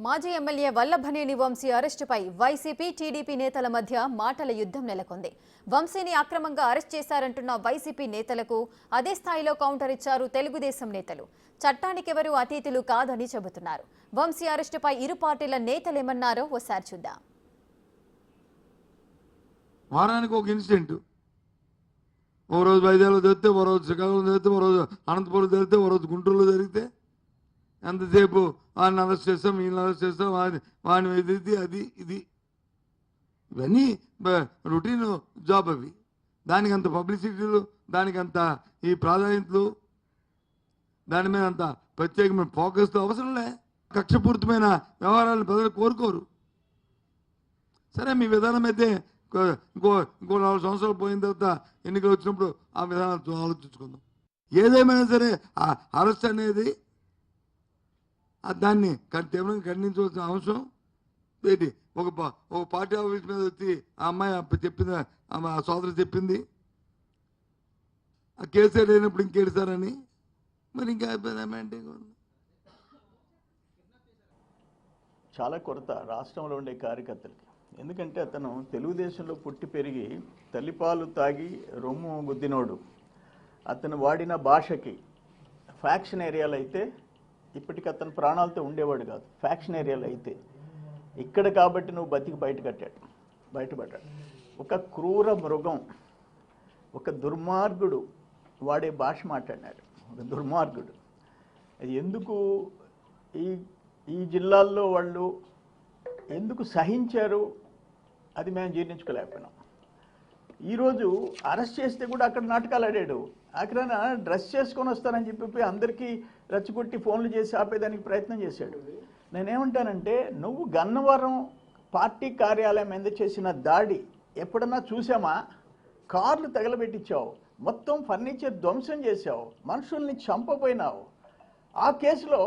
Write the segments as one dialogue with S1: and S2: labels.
S1: మాజీ ఎమ్మెల్యే వల్లభనేని వంశీ అరెస్టుపై YCP TDP నేతల మధ్య మాటల యుద్ధం నెలకొంది. వంశీని అక్రమంగా అరెస్ట్ చేశారంటున్న వైసీపీ నేతలకు అదే స్థాయిలో కౌంటర్ ఇచ్చారు తెలుగుదేశం నేతలు. చట్టానికెవరూ అతీతులు కాదని చెబుతున్నారు. వంశీ అరెస్టుపై ఇరు పార్టీల నేతలేమన్నారో ఓసారి చూద్దాం.
S2: వారానికి ఒక ఇన్సిడెంట్, ఓ రోజు వైజాగ్లో జరిగితే, ఓ రోజు శ్రీకాకుళం జరిగితే, ఓ రోజు అనంతపురం జరిగితే, ఓ రోజు గుంటూరులో జరిగితే ఎంతసేపు వాడిని అరెస్ట్ చేస్తాం, వీళ్ళని అరెస్ట్ చేస్తాం, వాడిని ఎదిరితే అది ఇది, ఇవన్నీ రొటీన్ జాబ్. అవి దానికి అంత పబ్లిసిటీలు, దానికి అంత ఈ ప్రాధాన్యతలు, దాని మీద అంత ప్రత్యేకమైన ఫోకస్తో అవసరంలే. కక్షపూరితమైన వ్యవహారాలను ప్రజలు కోరుకోరు. సరే, మీ విధానం అయితే ఇంకో 4 సంవత్సరాలు పోయిన తర్వాత ఎన్నికలు వచ్చినప్పుడు ఆ విధానాలు ఆలోచించుకుందాం. ఏదేమైనా సరే ఆ అరెస్ట్ అనేది దాన్ని తీవ్రంగా ఖండించవలసిన అవసరం ఏంటి? ఒక పార్టీ ఆఫీస్ మీద వచ్చి ఆ అమ్మాయి చెప్పింది, ఆ సోదరు చెప్పింది ఆ కేసీఆర్ లేనప్పుడు ఇంకేడుస్తారని, మరి ఇంకా అయిపోయింది.
S3: చాలా కొరత రాష్ట్రంలో ఉండే కార్యకర్తలకి. ఎందుకంటే అతను తెలుగుదేశంలో పుట్టి పెరిగి తల్లిపాలు తాగి రొమ్ము గుద్దినోడు. అతను వాడిన భాషకి ఫ్యాక్షన్ ఏరియాలో అయితే ఇప్పటికి అతను ప్రాణాలతో ఉండేవాడు కాదు. ఫ్యాక్షన్ ఏరియాలో అయితే ఇక్కడ కాబట్టి నువ్వు బతికి బయటపడ్డాడు. ఒక క్రూర మృగం, ఒక దుర్మార్గుడు వాడే భాష మాట్లాడినాడు. ఒక దుర్మార్గుడు. అది ఎందుకు ఈ జిల్లాల్లో వాళ్ళు ఎందుకు సహించారు, అది మేము జీర్ణించుకోలేకపోయినాం. ఈరోజు అరెస్ట్ చేస్తే కూడా అక్కడ నాటకాలు ఆడాడు. అక్కడ డ్రెస్ చేసుకొని వస్తానని చెప్పి అందరికీ రెచ్చగొట్టి ఫోన్లు చేసి ఆపేదానికి ప్రయత్నం చేశాడు. నేనేమంటానంటే, నువ్వు గన్నవరం పార్టీ కార్యాలయం మీద చేసిన దాడి ఎప్పుడన్నా చూసామా? కార్లు తగలబెట్టించావు, మొత్తం ఫర్నిచర్ ధ్వంసం చేశావు, మనుషుల్ని చంపపోయినావు. ఆ కేసులో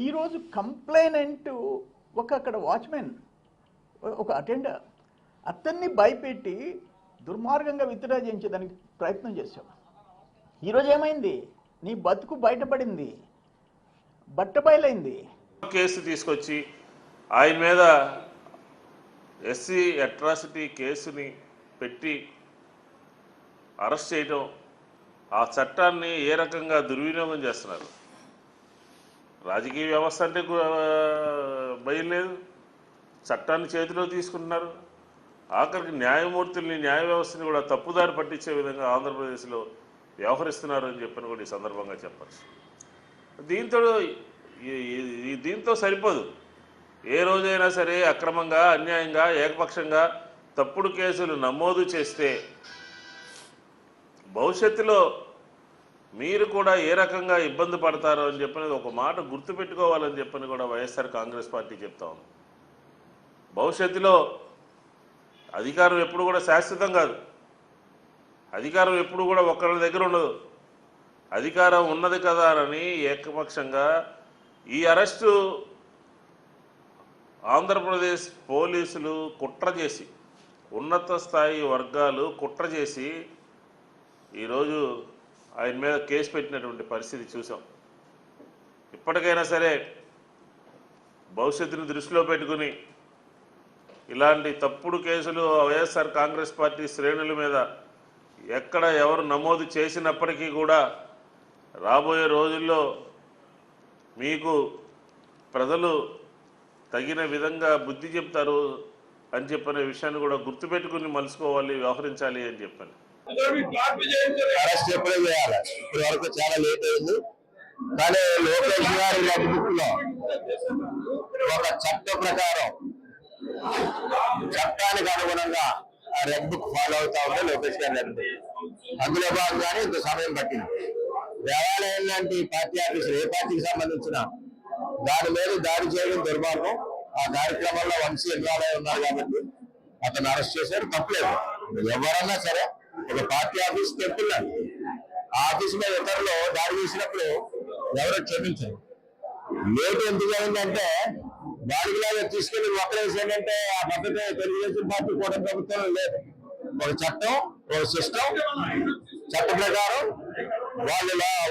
S3: ఈరోజు కంప్లైనెంట్ అక్కడ వాచ్మెన్, ఒక అటెండర్, అతన్ని భయపెట్టి దుర్మార్గంగా విత్డ్రా చేయించేదానికి ప్రయత్నం చేశావు. ఈరోజు ఏమైంది? నీ బతుకు బయటపడింది, బట్టబయలైంది.
S4: కేసు తీసుకొచ్చి ఆయన మీద ఎస్సీ అట్రాసిటీ కేసుని పెట్టి అరెస్ట్ చేయడం, ఆ చట్టాన్ని ఏ రకంగా దుర్వినియోగం చేస్తున్నారు. రాజకీయ వ్యవస్థ అంటే భయం లేదు, చట్టాన్ని చేతిలో తీసుకుంటున్నారు. ఆఖరికి న్యాయమూర్తుల్ని, న్యాయ వ్యవస్థని కూడా తప్పుదారి పట్టించే విధంగా ఆంధ్రప్రదేశ్లో వ్యవహరిస్తున్నారు అని చెప్పని కూడా ఈ సందర్భంగా చెప్పచ్చు. దీంతో సరిపోదు. ఏ రోజైనా సరే అక్రమంగా, అన్యాయంగా, ఏకపక్షంగా తప్పుడు కేసులు నమోదు చేస్తే భవిష్యత్తులో మీరు కూడా ఏ రకంగా ఇబ్బంది పడతారో అని చెప్పినది ఒక మాట గుర్తుపెట్టుకోవాలని చెప్పని కూడా వైఎస్ఆర్ కాంగ్రెస్ పార్టీ చెప్తా ఉంది. భవిష్యత్తులో అధికారం ఎప్పుడు కూడా శాశ్వతం కాదు. అధికారం ఎప్పుడు కూడా ఒక్కరి దగ్గర ఉండదు. అధికారం ఉన్నది కదా అని ఏకపక్షంగా ఈ అరెస్టు ఆంధ్రప్రదేశ్ పోలీసులు కుట్ర చేసి, ఉన్నత స్థాయి వర్గాలు కుట్ర చేసి ఈరోజు ఆయన మీద కేసు పెట్టినటువంటి పరిస్థితి చూసాం. ఇప్పటికైనా సరే భవిష్యత్తును దృష్టిలో పెట్టుకుని ఇలాంటి తప్పుడు కేసులు వైఎస్ఆర్ కాంగ్రెస్ పార్టీ శ్రేణుల మీద ఎక్కడ ఎవరు నమోదు చేసినప్పటికీ కూడా రాబోయే రోజుల్లో మీకు ప్రజలు తగిన విధంగా బుద్ధి చెప్తారు అని చెప్పిన విషయాన్ని కూడా గుర్తుపెట్టుకుని మలుసుకోవాలి, వ్యవహరించాలి అని చెప్పాను.
S5: అరెస్ట్ ఎప్పుడే చేయాలి? ఇప్పటి వరకు చాలా లేట్ అయింది. కానీ లోకేష్ గారి రెడ్ బుక్ లో ఒక చట్ట ప్రకారం, చట్టానికి అనుగుణంగా ఆ రెడ్ బుక్ ఫాలో అవుతా ఉంటే లోకేష్ గారి రెడ్ బుక్, అందులో భాగంగానే ఇంత సమయం పట్టింది. దేవాలయం లాంటి పార్టీ ఆఫీసులు, ఏ పార్టీకి సంబంధించిన దాని మీద దాడి చేయడం దుర్మార్గం. ఆ కార్యక్రమంలో వంశీ ఎన్రాలయ ఉన్నారు కాబట్టి అతను అరెస్ట్ చేశారు, తప్పలేదు. ఎవరన్నా సరే ఒక పార్టీ ఆఫీస్ తెప్పున్నారు, ఆ ఆఫీస్ మీద ఇతరులు దాడి చేసినప్పుడు ఎవరో క్షమించారు. లేట్ ఎందుకు అయిందంటే, దాడిలాగా తీసుకెళ్లి ఒకరేసేంటంటే ఆ పద్ధతి తెలుగుదేశం పార్టీ కూడా ప్రభుత్వం లేదు. ఒక చట్టం, ఒక సిస్టమ్, చట్ట ప్రకారం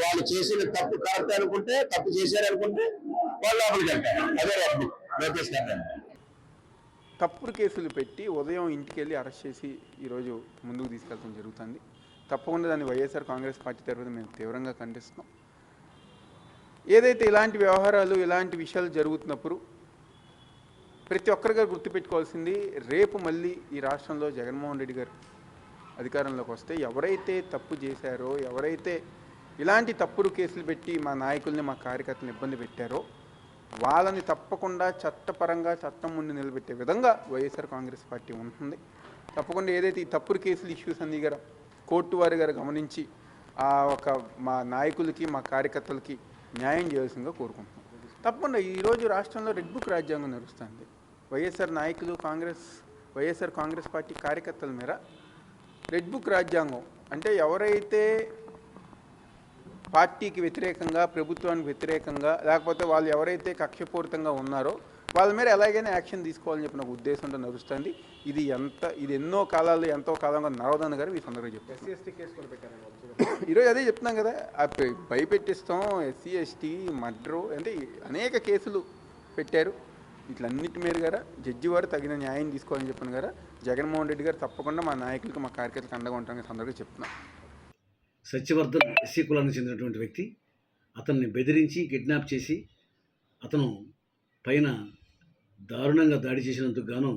S5: వాళ్ళు చేసిన తప్పు కరెక్ట్ అనుకుంటే, తప్పు చేశారనుకుంటే వాళ్ళు లోపలికి వెళ్తారు. అదే లోకేష్ గారు.
S6: తప్పుడు కేసులు పెట్టి ఉదయం ఇంటికి వెళ్ళి అరెస్ట్ చేసి ఈరోజు ముందుకు తీసుకెళ్ళడం జరుగుతుంది. తప్పకుండా దాన్ని వైఎస్ఆర్ కాంగ్రెస్ పార్టీ తరఫున మేము తీవ్రంగా ఖండిస్తున్నాం. ఏదైతే ఇలాంటి వ్యవహారాలు ఇలాంటి విషయాలు జరుగుతున్నప్పుడు ప్రతి ఒక్కరిగా గుర్తుపెట్టుకోవాల్సింది, రేపు మళ్ళీ ఈ రాష్ట్రంలో జగన్మోహన్ రెడ్డి గారు అధికారంలోకి వస్తే ఎవరైతే తప్పు చేశారో, ఎవరైతే ఇలాంటి తప్పుడు కేసులు పెట్టి మా నాయకుల్ని మా కార్యకర్తలను ఇబ్బంది పెట్టారో వాళ్ళని తప్పకుండా చట్టపరంగా చట్టం ముందు నిలబెట్టే విధంగా వైఎస్ఆర్ కాంగ్రెస్ పార్టీ ఉంటుంది. తప్పకుండా ఏదైతే ఈ తప్పుడు కేసులు ఇష్యూస్ అన్ని గారు కోర్టు వారి గారు గమనించి మా నాయకులకి మా కార్యకర్తలకి న్యాయం చేయాల్సిందిగా కోరుకుంటున్నాం. తప్పకుండా ఈరోజు రాష్ట్రంలో రెడ్ బుక్ రాజ్యాంగం నడుస్తుంది. వైఎస్ఆర్ నాయకులు వైఎస్ఆర్ కాంగ్రెస్ పార్టీ కార్యకర్తల మేర రెడ్ బుక్ రాజ్యాంగం అంటే ఎవరైతే పార్టీకి వ్యతిరేకంగా, ప్రభుత్వానికి వ్యతిరేకంగా, లేకపోతే వాళ్ళు ఎవరైతే కక్షపూరితంగా ఉన్నారో వాళ్ళ మీద ఎలాగైనా యాక్షన్ తీసుకోవాలని చెప్పిన ఒక ఉద్దేశంతో నడుస్తుంది. ఇది ఎంతో కాలంగా నడవదని గారు ఈ సందర్భంగా చెప్పారు.
S7: ఎస్సీ ఎస్టీ కేసు కూడా పెట్టారు
S6: ఈరోజు అదే చెప్తున్నాం కదా, భయపెట్టిస్తాం, ఎస్సీ ఎస్టీ మర్డరు అంటే అనేక కేసులు పెట్టారు. వీటిలన్నిటి మీద గారా జడ్జి వారు తగిన న్యాయం తీసుకోవాలని చెప్పిన గారా జగన్మోహన్ రెడ్డి గారు తప్పకుండా మా నాయకులకు మా కార్యకర్తలకు అండగా ఉంటామని సందర్భంగా చెప్తున్నాం.
S8: సత్యవర్ధన్ ఎస్సీ కులానికి చెందినటువంటి వ్యక్తి, అతన్ని బెదిరించి కిడ్నాప్ చేసి అతను పైన దారుణంగా దాడి చేసినందుకు గాను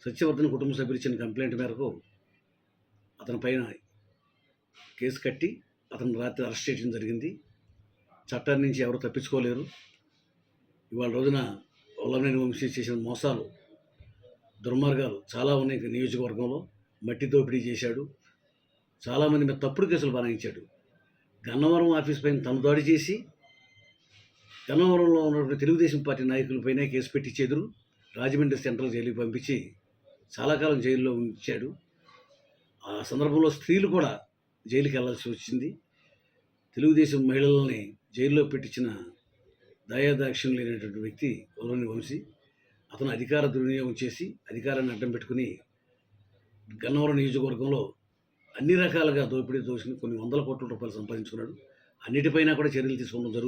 S8: సత్యవర్ధన్ కుటుంబ సభ్యులు ఇచ్చిన కంప్లైంట్ మేరకు అతని పైన కేసు కట్టి అతను రాత్రి అరెస్ట్ చేయడం జరిగింది. చట్టాన్ని నుంచి ఎవరు తప్పించుకోలేరు. ఇవాళ రోజున వల్లభనేని వంశీ చేసిన మోసాలు, దుర్మార్గాలు చాలా ఉన్నాయి. నియోజకవర్గంలో మట్టి దోపిడీ చేశాడు, చాలామంది మీద తప్పుడు కేసులు బనాయించాడు. గన్నవరం ఆఫీస్ పైన తను దాడి చేసి గన్నవరంలో ఉన్నటువంటి తెలుగుదేశం పార్టీ నాయకులపైనే కేసు పెట్టి చెదురు రాజమండ్రి సెంట్రల్ జైలుకి పంపించి చాలా కాలం జైల్లో ఉంచాడు. ఆ సందర్భంలో స్త్రీలు కూడా జైలుకి వెళ్లాల్సి వచ్చింది. తెలుగుదేశం మహిళలని జైల్లో పెట్టించిన దయాదాక్ష్యం లేనటువంటి వ్యక్తి వల్లభనేని వంశీ. అతను అధికార దుర్వినియోగం చేసి అధికారాన్ని అడ్డం పెట్టుకుని గన్నవరం నియోజకవర్గంలో అన్ని రకాలుగా దోపిడీ దోషుని కొన్ని వందల కోట్ల రూపాయలు సంపాదించుకున్నాడు. అన్నిటిపైన కూడా చర్యలు తీసుకోవడం జరుగుతుంది.